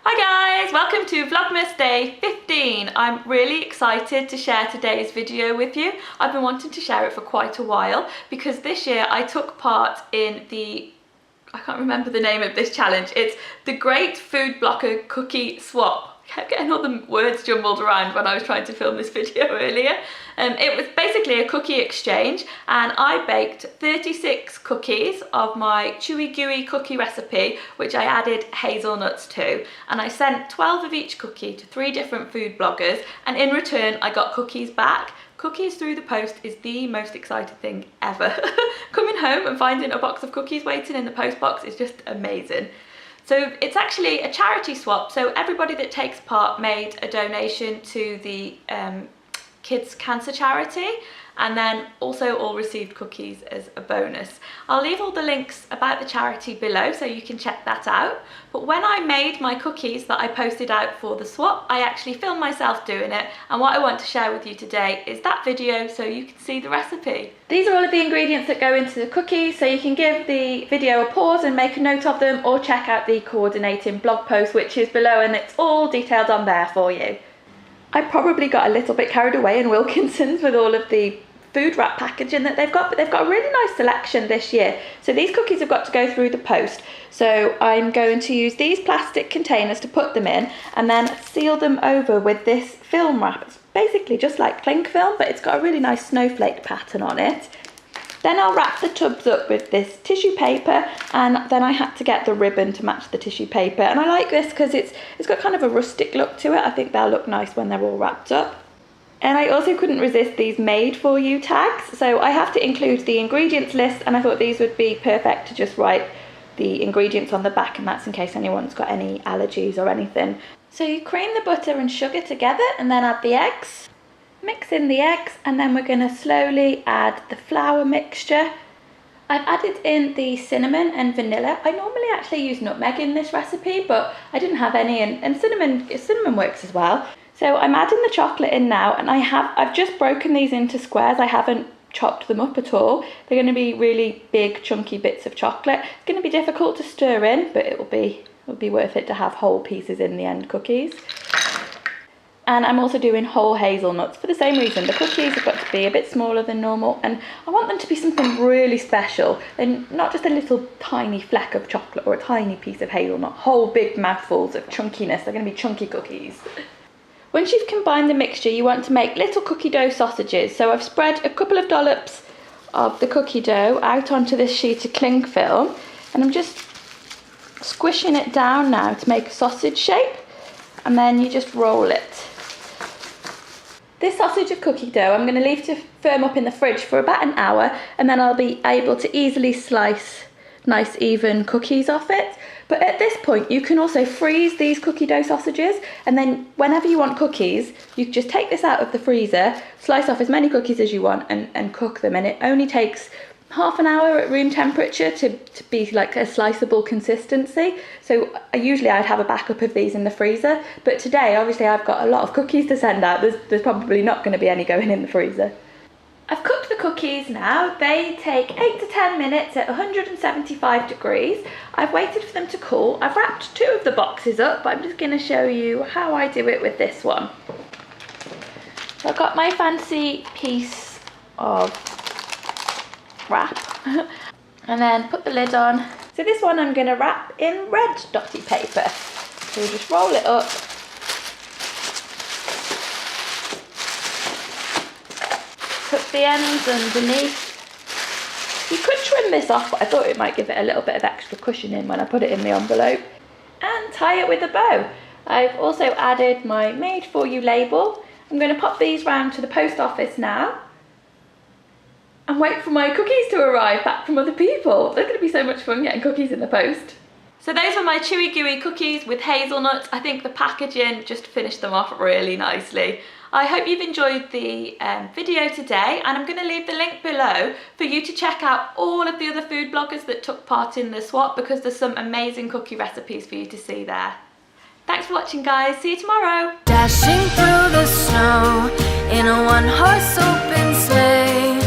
Hi guys, welcome to Vlogmas Day 15. I'm really excited to share today's video with you. I've been wanting to share it for quite a while because this year I took part in I can't remember the name of this challenge. It's the Great Food Blocker Cookie Swap. I kept getting all the words jumbled around when I was trying to film this video earlier. It was basically a cookie exchange and I baked 36 cookies of my chewy gooey cookie recipe, which I added hazelnuts to, and I sent 12 of each cookie to 3 different food bloggers, and in return I got cookies back. Cookies through the post is the most exciting thing ever. Coming home and finding a box of cookies waiting in the post box is just amazing. So it's actually a charity swap, so everybody that takes part made a donation to the kids cancer charity, and then also all received cookies as a bonus. I'll leave all the links about the charity below so you can check that out. But when I made my cookies that I posted out for the swap, I actually filmed myself doing it, and what I want to share with you today is that video so you can see the recipe. These are all of the ingredients that go into the cookies, so you can give the video a pause and make a note of them, or check out the coordinating blog post which is below, and it's all detailed on there for you. I probably got a little bit carried away in Wilkinson's with all of the food wrap packaging that they've got, but they've got a really nice selection this year. So these cookies have got to go through the post. So I'm going to use these plastic containers to put them in and then seal them over with this film wrap. It's basically just like cling film, but it's got a really nice snowflake pattern on it. Then I'll wrap the tubs up with this tissue paper, and then I had to get the ribbon to match the tissue paper. And I like this because it's got kind of a rustic look to it. I think they'll look nice when they're all wrapped up. And I also couldn't resist these made for you tags. So I have to include the ingredients list, and I thought these would be perfect to just write the ingredients on the back, and that's in case anyone's got any allergies or anything. So you cream the butter and sugar together and then add the eggs. Mix in the eggs, and then we're going to slowly add the flour mixture. I've added in the cinnamon and vanilla. I normally actually use nutmeg in this recipe, but I didn't have any, and cinnamon works as well. So I'm adding the chocolate in now, and I've just broken these into squares. I haven't chopped them up at all. They're going to be really big chunky bits of chocolate. It's going to be difficult to stir in, but it'll be worth it to have whole pieces in the end cookies. And I'm also doing whole hazelnuts for the same reason. The cookies have got to be a bit smaller than normal, and I want them to be something really special, and not just a little tiny fleck of chocolate or a tiny piece of hazelnut. Whole big mouthfuls of chunkiness. They're going to be chunky cookies. Once you've combined the mixture, you want to make little cookie dough sausages. So I've spread a couple of dollops of the cookie dough out onto this sheet of cling film, and I'm just squishing it down now to make a sausage shape, and then you just roll it. This sausage of cookie dough I'm going to leave to firm up in the fridge for about an hour, and then I'll be able to easily slice nice even cookies off it. But at this point you can also freeze these cookie dough sausages, and then whenever you want cookies you just take this out of the freezer, slice off as many cookies as you want, and cook them, and it only takes half an hour at room temperature to be like a sliceable consistency. So usually I'd have a backup of these in the freezer, but today obviously I've got a lot of cookies to send out. There's probably not going to be any going in the freezer. I've cooked the cookies now. They take 8 to 10 minutes at 175 degrees. I've waited for them to cool. I've wrapped 2 of the boxes up, but I'm just going to show you how I do it with this one. So I've got my fancy piece of wrap and then put the lid on. So this one I'm going to wrap in red dotty paper. So we'll just roll it up, put the ends underneath. You could trim this off, but I thought it might give it a little bit of extra cushioning when I put it in the envelope, and tie it with a bow. I've also added my made for you label. I'm going to pop these round to the post office now and wait for my cookies to arrive back from other people. They're going to be so much fun getting cookies in the post. So those were my chewy gooey cookies with hazelnuts. I think the packaging just finished them off really nicely. I hope you've enjoyed the video today, and I'm going to leave the link below for you to check out all of the other food bloggers that took part in the swap, because there's some amazing cookie recipes for you to see there. Thanks for watching guys, see you tomorrow. Dashing through the snow in a one-horse open sleigh.